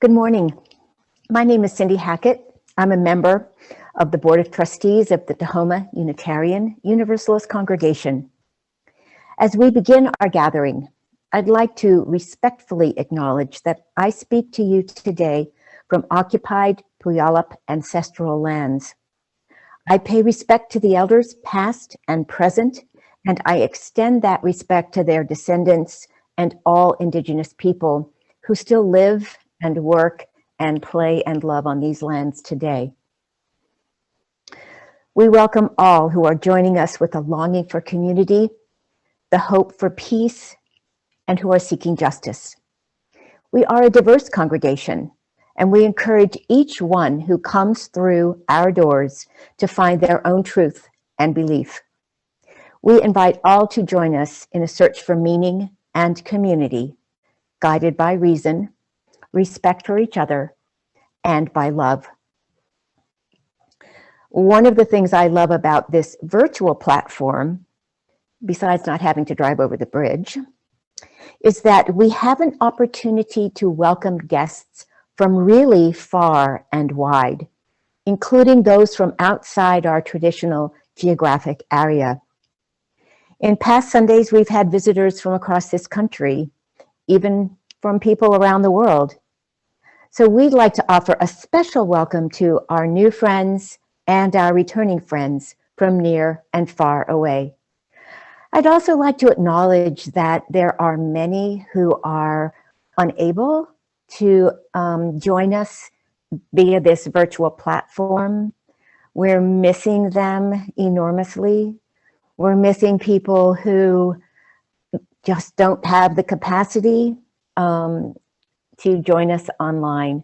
Good morning. My name is Cindy Hackett. I'm a member of the Board of Trustees of the Tahoma Unitarian Universalist congregation. As we begin our gathering, I'd like to respectfully acknowledge that I speak to you today from occupied Puyallup ancestral lands. I pay respect to the elders past and present, and I extend that respect to their descendants and all Indigenous people who still live and work and play and love on these lands today. We welcome all who are joining us with a longing for community, the hope for peace, and who are seeking justice. We are a diverse congregation, and we encourage each one who comes through our doors to find their own truth and belief. We invite all to join us in a search for meaning and community, guided by reason, respect for each other, and by love. One of the things I love about this virtual platform, besides not having to drive over the bridge, is that we have an opportunity to welcome guests from really far and wide, including those from outside our traditional geographic area. In past Sundays, we've had visitors from across this country, even from people around the world. So we'd like to offer a special welcome to our new friends and our returning friends from near and far away. I'd also like to acknowledge that there are many who are unable to join us via this virtual platform. We're missing them enormously. We're missing people who just don't have the capacity to join us online.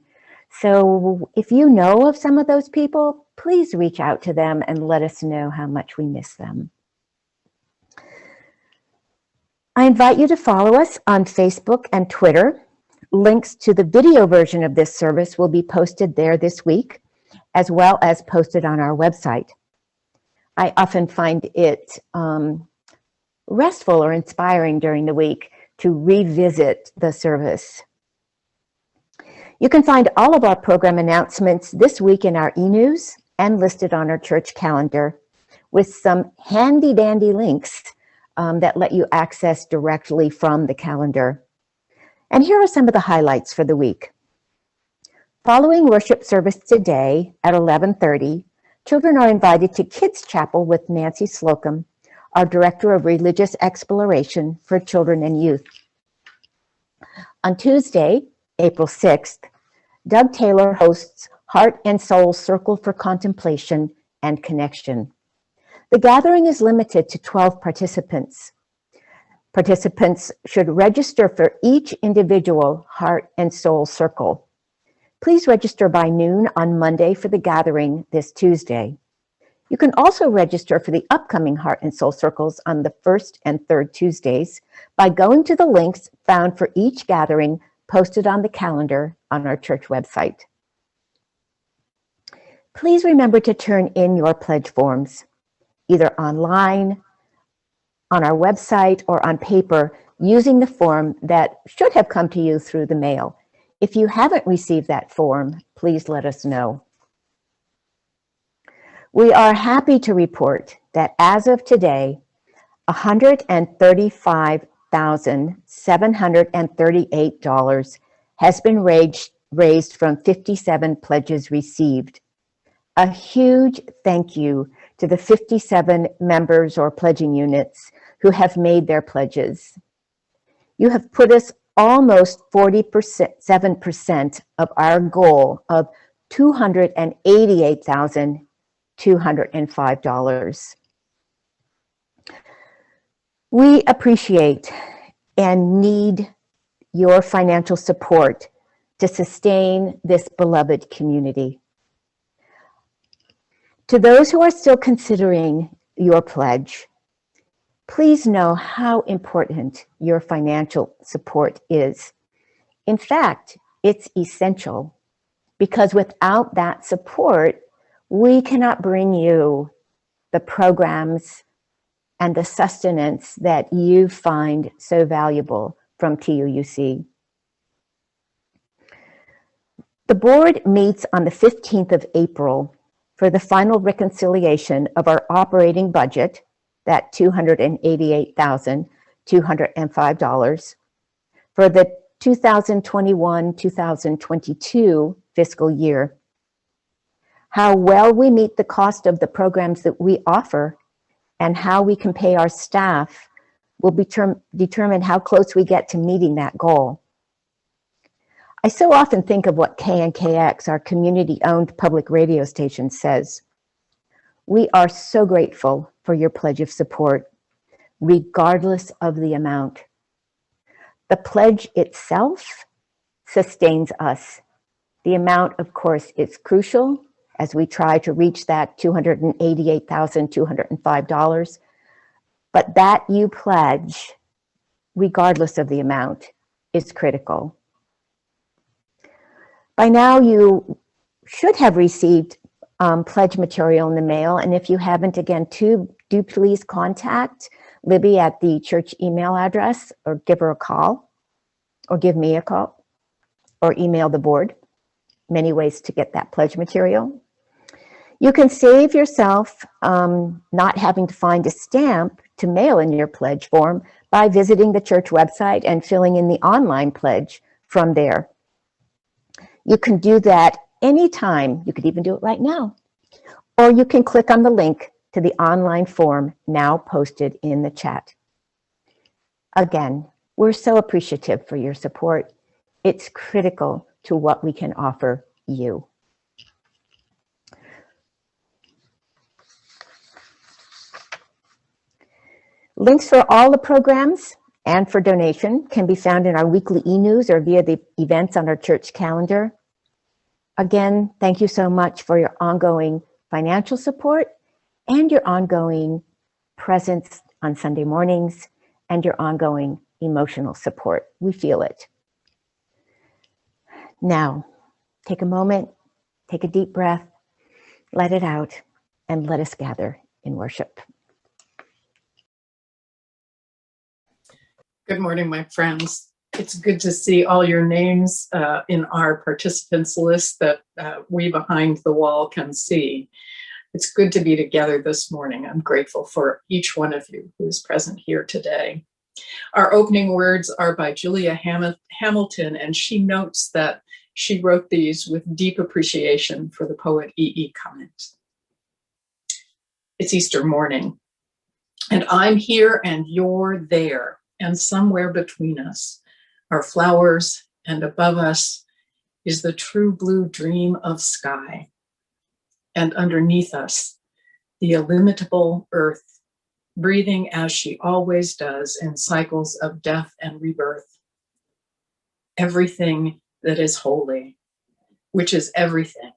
So if you know of some of those people, please reach out to them and let us know how much we miss them. I invite you to follow us on Facebook and Twitter. Links to the video version of this service will be posted there this week, as well as posted on our website. I often find it restful or inspiring during the week to revisit the service. You can find all of our program announcements this week in our e-news and listed on our church calendar with some handy-dandy links that let you access directly from the calendar. And here are some of the highlights for the week. Following worship service today at 11:30, children are invited to Kids Chapel with Nancy Slocum, our Director of Religious Exploration for Children and Youth. On Tuesday, April 6th, Doug Taylor hosts Heart and Soul Circle for Contemplation and Connection. The gathering is limited to 12 participants. Participants should register for each individual Heart and Soul Circle. Please register by noon on Monday for the gathering this Tuesday. You can also register for the upcoming Heart and Soul Circles on the first and third Tuesdays by going to the links found for each gathering posted on the calendar on our church website. Please remember to turn in your pledge forms, either online, on our website, or on paper, using the form that should have come to you through the mail. If you haven't received that form, please let us know. We are happy to report that as of today, $135,738 has been raised from 57 pledges received. A huge thank you to the 57 members or pledging units who have made their pledges. You have put us almost 47% of our goal of $288,205. We appreciate and need your financial support to sustain this beloved community. To those who are still considering your pledge, please know how important your financial support is. In fact, it's essential because without that support, we cannot bring you the programs and the sustenance that you find so valuable from TUUC. The board meets on the 15th of April for the final reconciliation of our operating budget, that $288,205, for the 2021-2022 fiscal year. How well we meet the cost of the programs that we offer and how we can pay our staff will determine how close we get to meeting that goal. I so often think of what KNKX, our community-owned public radio station, says. We are so grateful for your pledge of support, regardless of the amount. The pledge itself sustains us. The amount, of course, is crucial as we try to reach that $288,205, but that you pledge, regardless of the amount, is critical. By now, you should have received pledge material in the mail, and if you haven't, again, do please contact Libby at the church email address, or give her a call, or give me a call, or email the board. Many ways to get that pledge material. You can save yourself not having to find a stamp to mail in your pledge form by visiting the church website and filling in the online pledge from there. You can do that anytime. You could even do it right now. Or you can click on the link to the online form now posted in the chat. Again, we're so appreciative for your support. It's critical to what we can offer you. Links for all the programs and for donation can be found in our weekly e-news or via the events on our church calendar. Again, thank you so much for your ongoing financial support and your ongoing presence on Sunday mornings and your ongoing emotional support. We feel it. Now, take a moment, take a deep breath, let it out, and let us gather in worship. Good morning, my friends. It's good to see all your names in our participants list that we behind the wall can see. It's good to be together this morning. I'm grateful for each one of you who is present here today. Our opening words are by Julia Hamilton, and she notes that she wrote these with deep appreciation for the poet E.E. Cummings. It's Easter morning, and I'm here and you're there, and somewhere between us are flowers, and above us is the true blue dream of sky. And underneath us, the illimitable earth, breathing as she always does in cycles of death and rebirth. Everything that is holy, which is everything,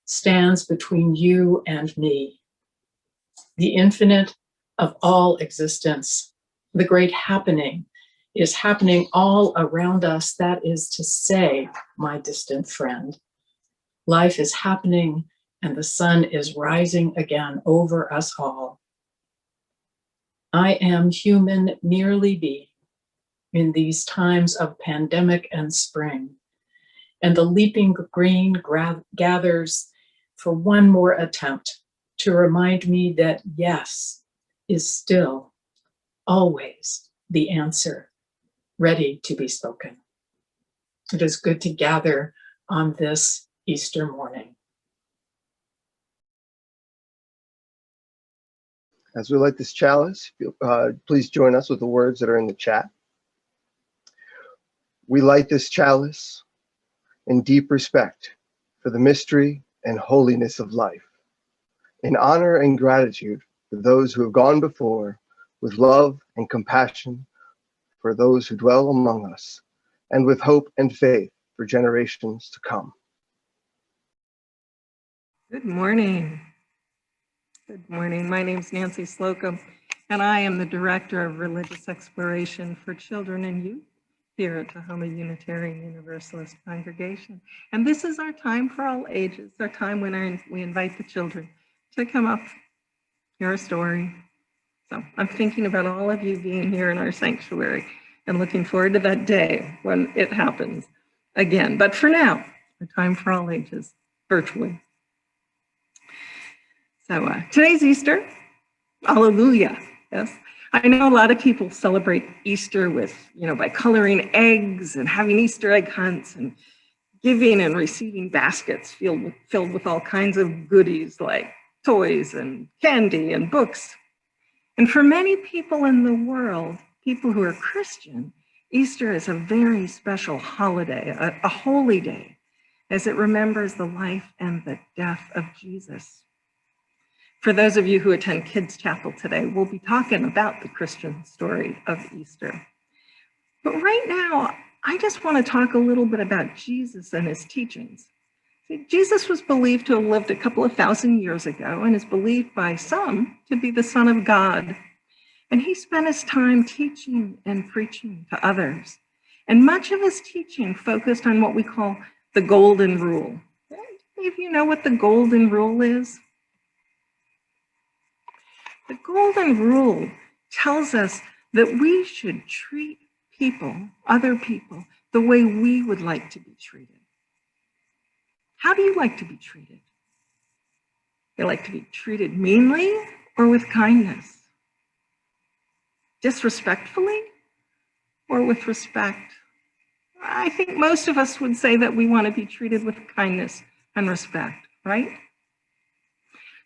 stands between you and me. The infinite of all existence, the great happening, is happening all around us. That is to say, my distant friend, life is happening and the sun is rising again over us all. I am human merely being in these times of pandemic and spring, and the leaping green gathers for one more attempt to remind me that yes is still always the answer, ready to be spoken. It is good to gather on this Easter morning. As we light this chalice, please join us with the words that are in the chat. We light this chalice in deep respect for the mystery and holiness of life, in honor and gratitude for those who have gone before, with love and compassion for those who dwell among us, and with hope and faith for generations to come. Good morning. Good morning. My name is Nancy Slocum, and I am the Director of Religious Exploration for Children and Youth here at Tahoma Unitarian Universalist Congregation. And this is our time for all ages, our time when we invite the children to come up, hear a story. So I'm thinking about all of you being here in our sanctuary and looking forward to that day when it happens again. But for now, a time for all ages, virtually. So today's Easter. Hallelujah. Yes. I know a lot of people celebrate Easter with, by coloring eggs and having Easter egg hunts and giving and receiving baskets filled with all kinds of goodies like toys and candy and books. And for many people in the world, people who are Christian, Easter is a very special holiday, a holy day, as it remembers the life and the death of Jesus. For those of you who attend Kids Chapel today, we'll be talking about the Christian story of Easter. But right now, I just want to talk a little bit about Jesus and his teachings. See, Jesus was believed to have lived a couple of thousand years ago and is believed by some to be the Son of God. And he spent his time teaching and preaching to others. And much of his teaching focused on what we call the Golden Rule. Any of you know what the Golden Rule is? The Golden Rule tells us that we should treat people, other people, the way we would like to be treated. How do you like to be treated? You like to be treated meanly or with kindness? Disrespectfully or with respect? I think most of us would say that we want to be treated with kindness and respect, right?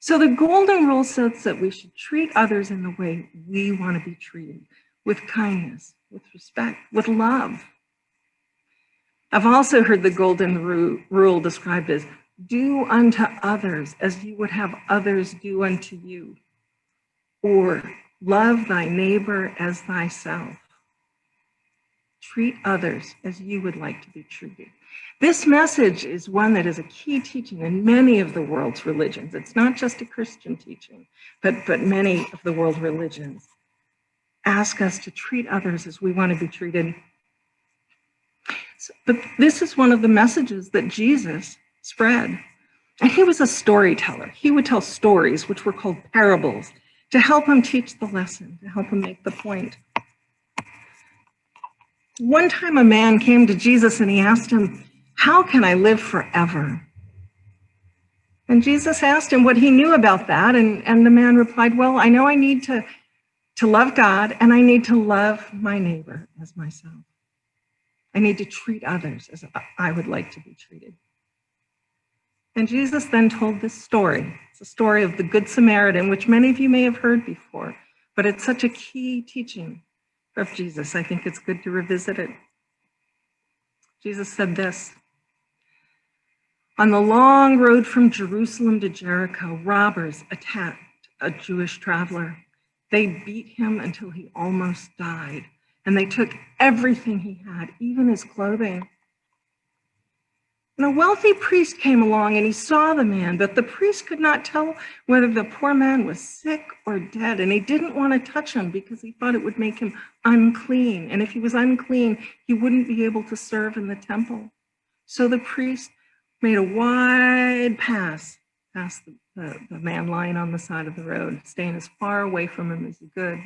So the Golden Rule says that we should treat others in the way we want to be treated, with kindness, with respect, with love. I've also heard the Golden Rule described as do unto others as you would have others do unto you, or love thy neighbor as thyself. Treat others as you would like to be treated. This message is one that is a key teaching in many of the world's religions. It's not just a Christian teaching, but many of the world religions ask us to treat others as we want to be treated. But this is one of the messages that Jesus spread. And he was a storyteller. He would tell stories, which were called parables, to help him teach the lesson, to help him make the point. One time a man came to Jesus and he asked him, "How can I live forever?" And Jesus asked him what he knew about that. And the man replied, "Well, I know I need to love God and I need to love my neighbor as myself. I need to treat others as I would like to be treated." And Jesus then told this story. It's a story of the Good Samaritan, which many of you may have heard before, but it's such a key teaching of Jesus. I think it's good to revisit it. Jesus said this: "On the long road from Jerusalem to Jericho, robbers attacked a Jewish traveler. They beat him until he almost died, and they took everything he had, even his clothing. And a wealthy priest came along and he saw the man, but the priest could not tell whether the poor man was sick or dead, and he didn't want to touch him because he thought it would make him unclean. And if he was unclean, he wouldn't be able to serve in the temple. So the priest made a wide pass past the man lying on the side of the road, staying as far away from him as he could.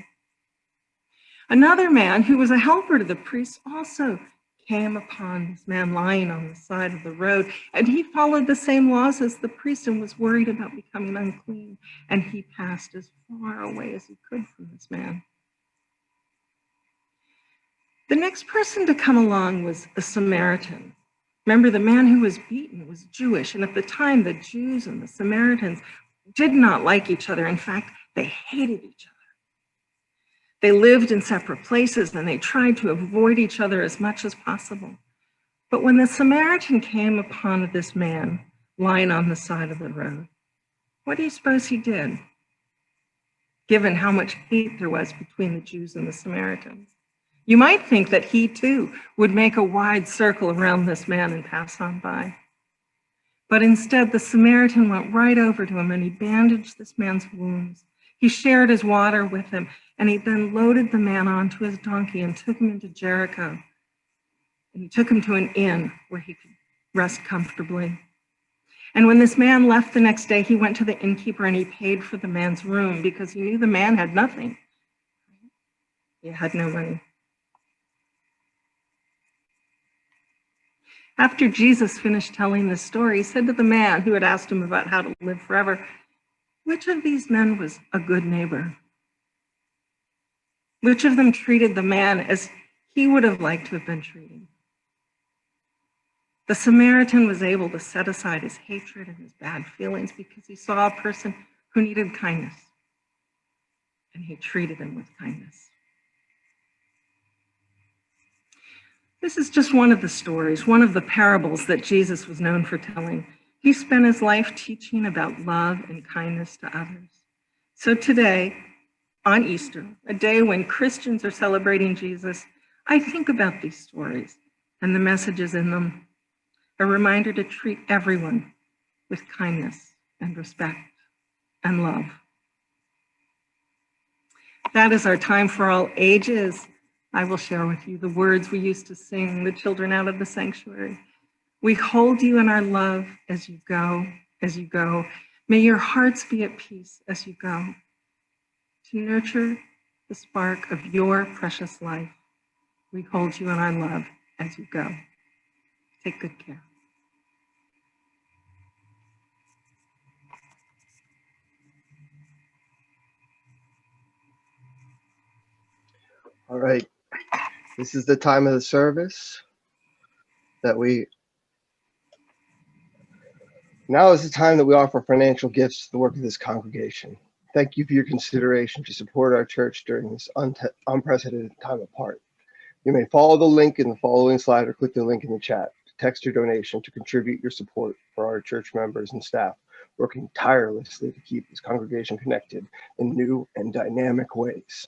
Another man who was a helper to the priest also came upon this man lying on the side of the road, and he followed the same laws as the priest and was worried about becoming unclean, and he passed as far away as he could from this man. The next person to come along was a Samaritan. Remember, the man who was beaten was Jewish, and at the time, the Jews and the Samaritans did not like each other. In fact, they hated each other. They lived in separate places, and they tried to avoid each other as much as possible. But when the Samaritan came upon this man lying on the side of the road, what do you suppose he did, given how much hate there was between the Jews and the Samaritans? You might think that he too would make a wide circle around this man and pass on by. But instead, the Samaritan went right over to him and he bandaged this man's wounds. He shared his water with him, and he then loaded the man onto his donkey and took him into Jericho. And he took him to an inn where he could rest comfortably. And when this man left the next day, he went to the innkeeper and he paid for the man's room because he knew the man had nothing. He had no money. After Jesus finished telling this story, he said to the man who had asked him about how to live forever, "Which of these men was a good neighbor? Which of them treated the man as he would have liked to have been treated?" The Samaritan was able to set aside his hatred and his bad feelings because he saw a person who needed kindness, and he treated him with kindness. This is just one of the stories, one of the parables that Jesus was known for telling. He spent his life teaching about love and kindness to others. So today, on Easter, a day when Christians are celebrating Jesus, I think about these stories and the messages in them, a reminder to treat everyone with kindness and respect and love. That is our time for all ages. I will share with you the words we used to sing, the children out of the sanctuary. We hold you in our love as you go, as you go. May your hearts be at peace as you go. To nurture the spark of your precious life, we hold you in our love as you go. Take good care. All right. This is the time of the service that now is the time that we offer financial gifts to the work of this congregation. Thank you for your consideration to support our church during this unprecedented time apart. You may follow the link in the following slide or click the link in the chat to text your donation to contribute your support for our church members and staff working tirelessly to keep this congregation connected in new and dynamic ways.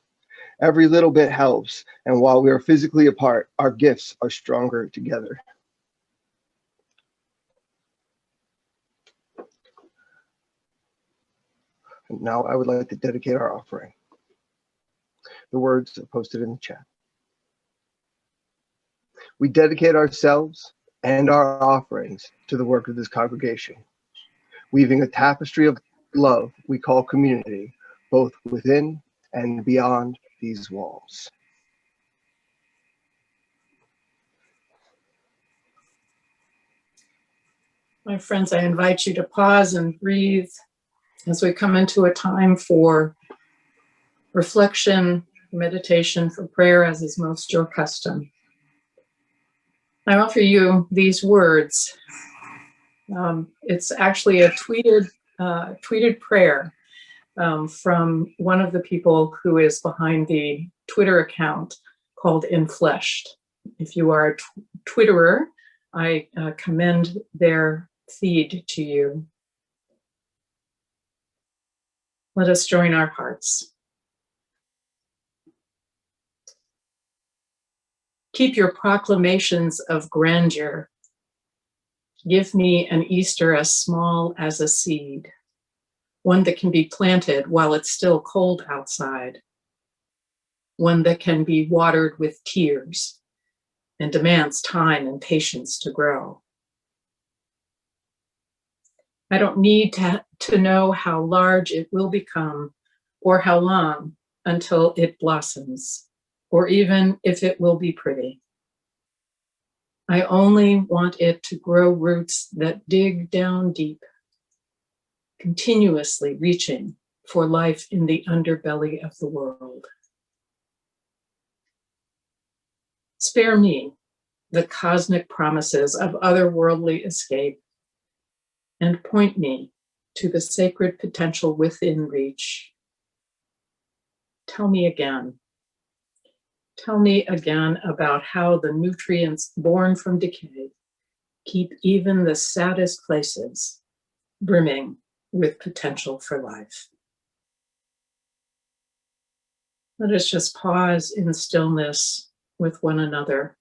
Every little bit helps, and while we are physically apart, our gifts are stronger together. And now I would like to dedicate our offering. The words are posted in the chat. We dedicate ourselves and our offerings to the work of this congregation, weaving a tapestry of love we call community, both within and beyond these walls. My friends, I invite you to pause and breathe as we come into a time for reflection, meditation, for prayer, as is most your custom. I offer you these words. It's actually a tweeted prayer from one of the people who is behind the Twitter account called Infleshed. If you are a Twitterer, I commend their feed to you. Let us join our hearts. Keep your proclamations of grandeur. Give me an Easter as small as a seed, one that can be planted while it's still cold outside, one that can be watered with tears and demands time and patience to grow. I don't need to know how large it will become or how long until it blossoms, or even if it will be pretty. I only want it to grow roots that dig down deep, continuously reaching for life in the underbelly of the world. Spare me the cosmic promises of otherworldly escape and point me to the sacred potential within reach. Tell me again about how the nutrients born from decay keep even the saddest places brimming with potential for life. Let us just pause in stillness with one another.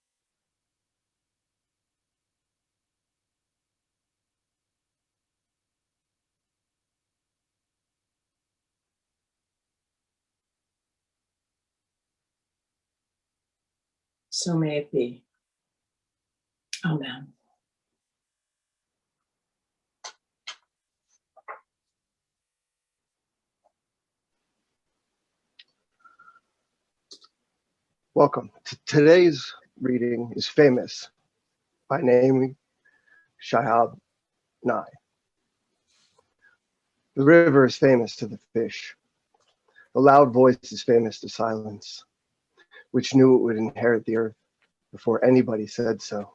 So may it be. Amen. Welcome. Today's reading is famous by Naomi Shihab Nye. The river is famous to the fish. The loud voice is famous to silence, which knew it would inherit the earth before anybody said so.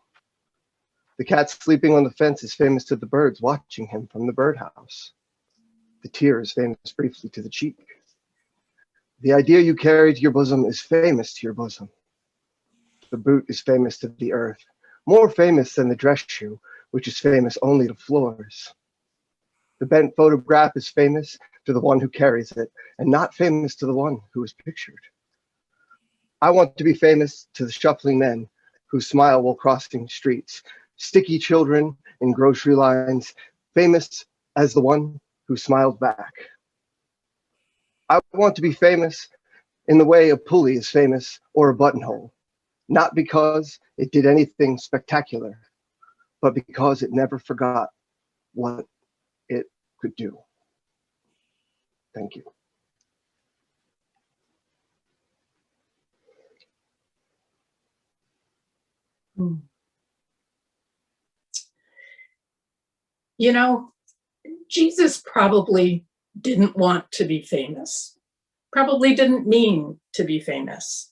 The cat sleeping on the fence is famous to the birds watching him from the birdhouse. The tear is famous briefly to the cheek. The idea you carry to your bosom is famous to your bosom. The boot is famous to the earth, more famous than the dress shoe, which is famous only to floors. The bent photograph is famous to the one who carries it, and not famous to the one who is pictured. I want to be famous to the shuffling men who smile while crossing streets, sticky children in grocery lines, famous as the one who smiled back. I want to be famous in the way a pulley is famous or a buttonhole, not because it did anything spectacular, but because it never forgot what it could do. Thank you. You know, Jesus probably didn't want to be famous, probably didn't mean to be famous.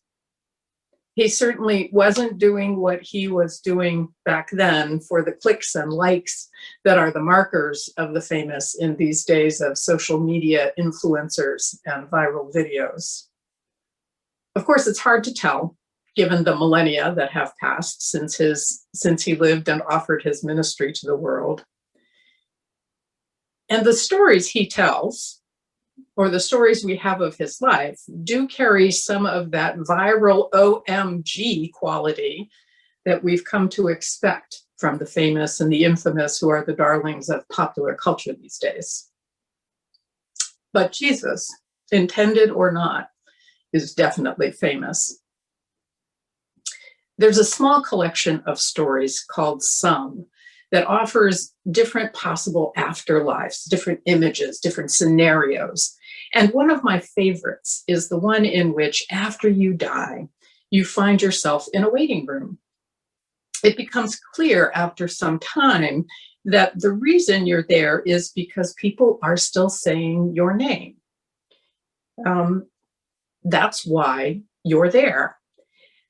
He certainly wasn't doing what he was doing back then for the clicks and likes that are the markers of the famous in these days of social media influencers and viral videos. Of course, it's hard to tell, given the millennia that have passed since he lived and offered his ministry to the world. And the stories he tells, or the stories we have of his life, do carry some of that viral OMG quality that we've come to expect from the famous and the infamous, who are the darlings of popular culture these days. But Jesus, intended or not, is definitely famous. There's a small collection of stories called Some that offers different possible afterlives, different images, different scenarios. And one of my favorites is the one in which, after you die, you find yourself in a waiting room. It becomes clear after some time that the reason you're there is because people are still saying your name. That's why you're there.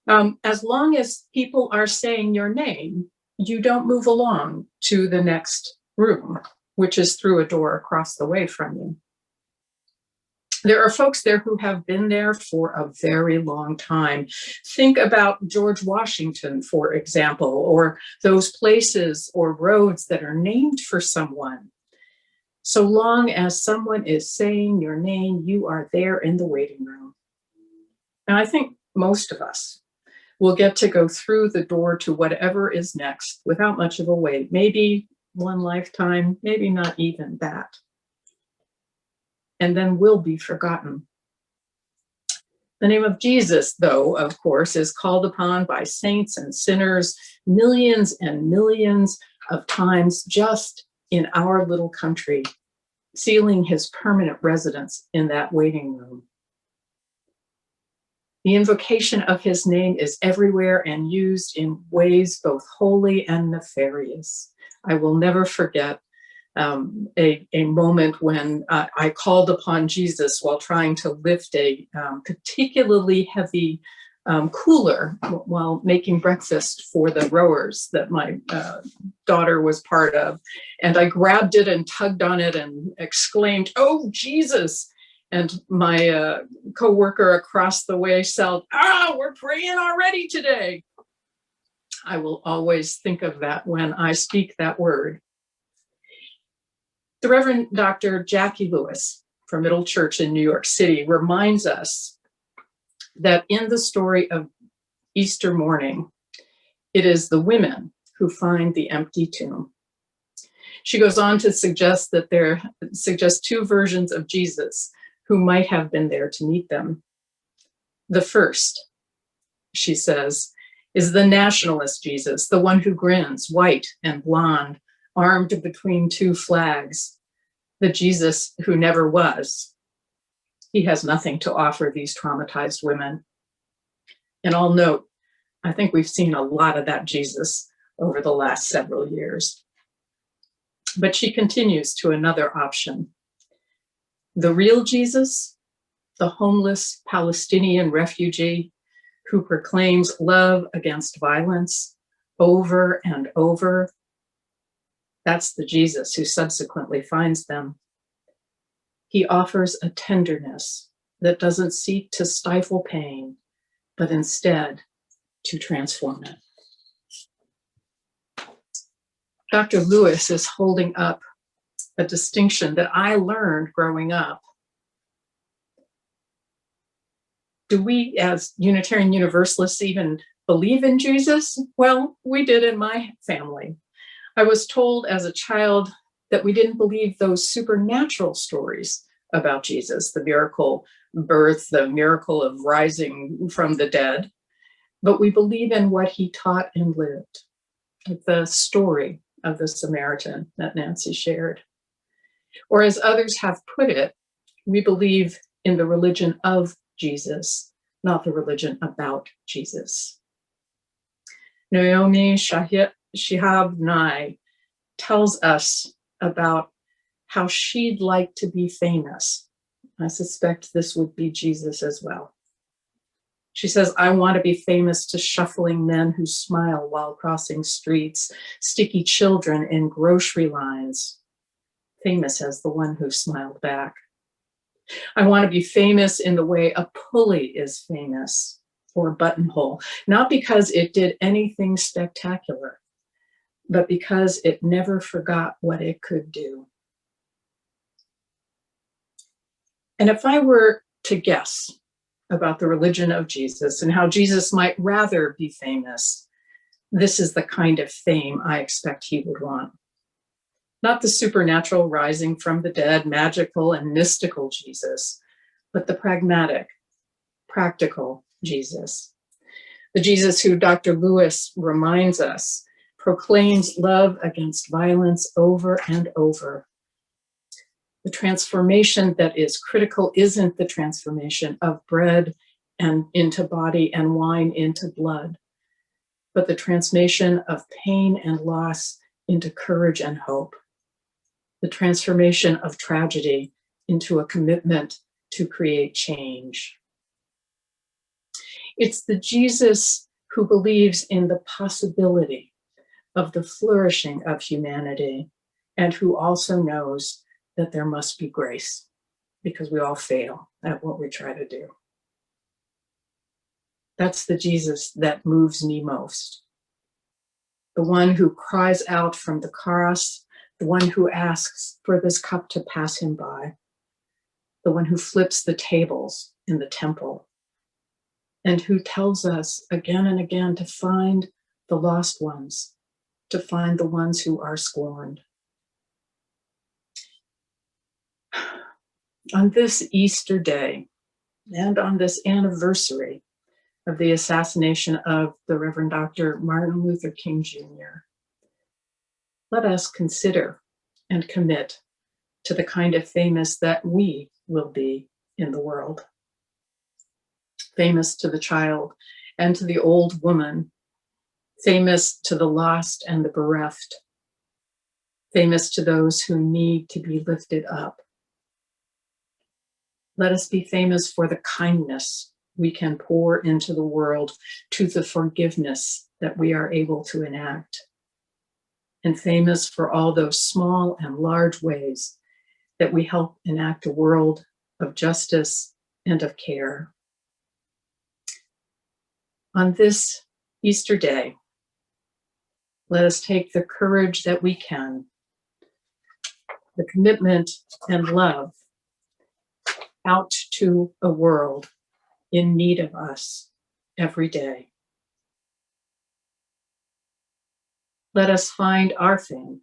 As long as people are saying your name, you don't move along to the next room, which is through a door across the way from you. There are folks there who have been there for a very long time. Think about George Washington, for example, or those places or roads that are named for someone. So long as someone is saying your name, you are there in the waiting room. And I think most of us will get to go through the door to whatever is next without much of a wait. Maybe one lifetime, maybe not even that. And then we'll be forgotten. The name of Jesus, though, of course, is called upon by saints and sinners millions and millions of times just in our little country, sealing his permanent residence in that waiting room. The invocation of his name is everywhere and used in ways both holy and nefarious. I will never forget a moment when I called upon Jesus while trying to lift a particularly heavy cooler while making breakfast for the rowers that my daughter was part of. And I grabbed it and tugged on it and exclaimed, "Oh, Jesus!" And my coworker across the way said, "We're praying already today." I will always think of that when I speak that word. The Reverend Dr. Jackie Lewis from Middle Church in New York City reminds us that in the story of Easter morning, it is the women who find the empty tomb. She goes on to suggest that there two versions of Jesus who might have been there to meet them. The first, she says, is the nationalist Jesus, the one who grins, white and blonde, armed between two flags, the Jesus who never was. He has nothing to offer these traumatized women. And I'll note, I think we've seen a lot of that Jesus over the last several years. But she continues to another option. The real Jesus, the homeless Palestinian refugee who proclaims love against violence over and over, that's the Jesus who subsequently finds them. He offers a tenderness that doesn't seek to stifle pain, but instead to transform it. Dr. Lewis is holding up a distinction that I learned growing up. Do we, as Unitarian Universalists, even believe in Jesus? Well, we did in my family. I was told as a child that we didn't believe those supernatural stories about Jesus, the miracle birth, the miracle of rising from the dead, but we believe in what he taught and lived, like the story of the Samaritan that Nancy shared. Or as others have put it, we believe in the religion of Jesus, not the religion about Jesus. Naomi Shihab Nye tells us about how she'd like to be famous. I suspect this would be Jesus as well. She says, I want to be famous to shuffling men who smile while crossing streets, sticky children in grocery lines, famous as the one who smiled back. I want to be famous in the way a pulley is famous, or a buttonhole, not because it did anything spectacular, but because it never forgot what it could do. And if I were to guess about the religion of Jesus and how Jesus might rather be famous, this is the kind of fame I expect he would want. Not the supernatural rising from the dead, magical and mystical Jesus, but the pragmatic, practical Jesus. The Jesus who Dr. Lewis reminds us proclaims love against violence over and over. The transformation that is critical isn't the transformation of bread and into body and wine into blood, but the transformation of pain and loss into courage and hope. The transformation of tragedy into a commitment to create change. It's the Jesus who believes in the possibility of the flourishing of humanity and who also knows that there must be grace because we all fail at what we try to do. That's the Jesus that moves me most. The one who cries out from the cross, the one who asks for this cup to pass him by, the one who flips the tables in the temple, and who tells us again and again to find the lost ones, to find the ones who are scorned. On this Easter day, and on this anniversary of the assassination of the Reverend Dr. Martin Luther King Jr., let us consider and commit to the kind of famous that we will be in the world. Famous to the child and to the old woman, famous to the lost and the bereft, famous to those who need to be lifted up. Let us be famous for the kindness we can pour into the world, to the forgiveness that we are able to enact, and famous for all those small and large ways that we help enact a world of justice and of care. On this Easter day, let us take the courage that we can, the commitment and love out to a world in need of us every day. Let us find our fame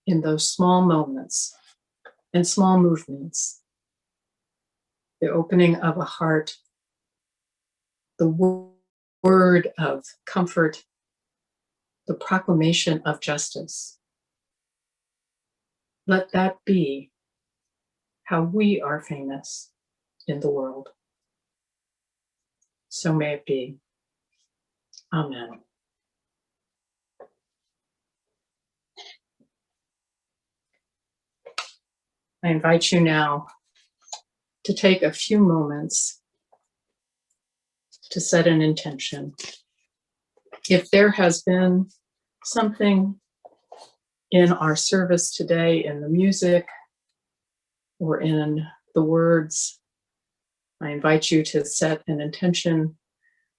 in those small moments and small movements, the opening of a heart, the word of comfort, the proclamation of justice. Let that be how we are famous in the world. So may it be. Amen. I invite you now to take a few moments to set an intention. If there has been something in our service today, in the music or in the words, I invite you to set an intention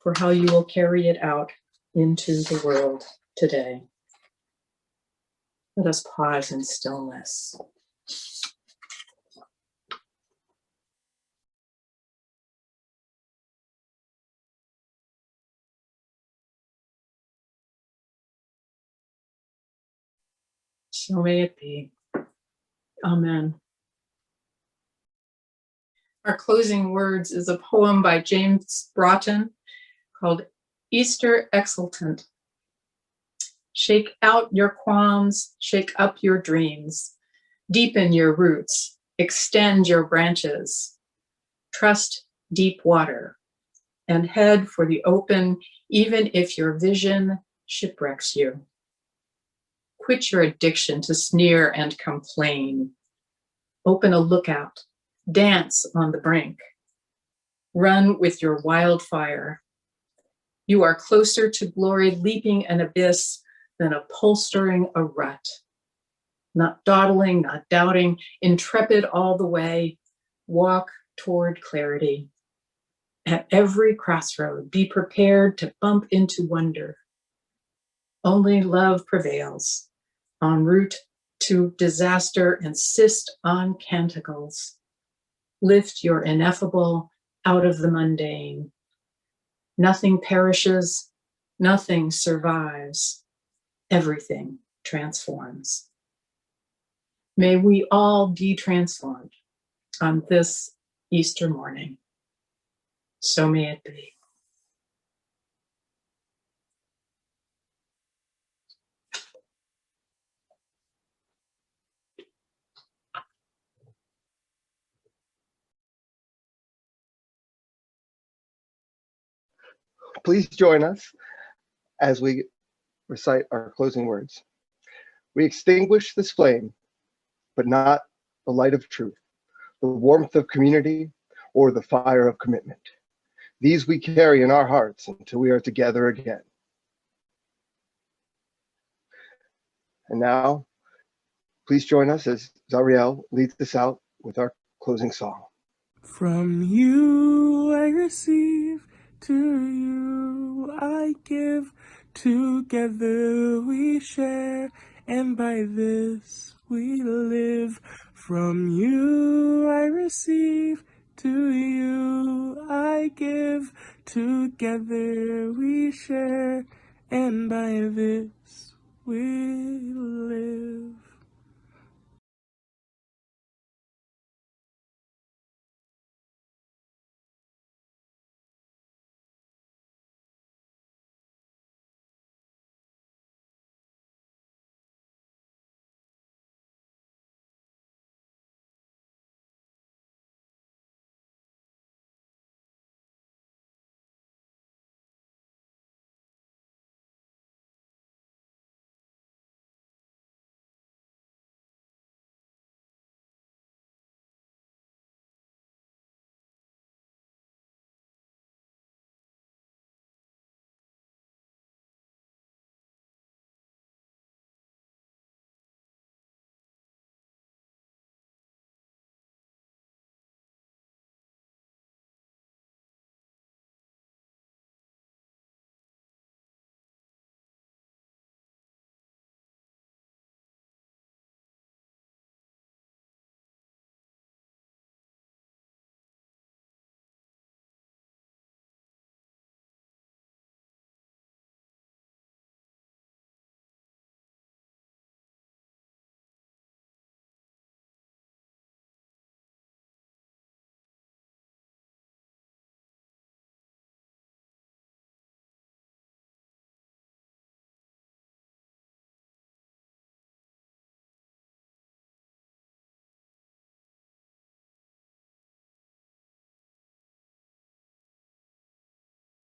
for how you will carry it out into the world today. Let us pause in stillness. So may it be. Amen. Our closing words is a poem by James Broughton called Easter Exultant. Shake out your qualms, shake up your dreams, deepen your roots, extend your branches, trust deep water, and head for the open, even if your vision shipwrecks you. Quit your addiction to sneer and complain. Open a lookout, dance on the brink, run with your wildfire. You are closer to glory leaping an abyss than upholstering a rut. Not dawdling, not doubting, intrepid all the way, walk toward clarity. At every crossroad, be prepared to bump into wonder. Only love prevails. En route to disaster, insist on canticles. Lift your ineffable out of the mundane. Nothing perishes, nothing survives. Everything transforms. May we all be transformed on this Easter morning. So may it be. Please join us as we recite our closing words. We extinguish this flame, but not the light of truth, the warmth of community, or the fire of commitment. These we carry in our hearts until we are together again. And now, please join us as Zariel leads us out with our closing song. From you I receive, to you I give, together we share, and by this we live. From you I receive, to you I give, together we share, and by this we live.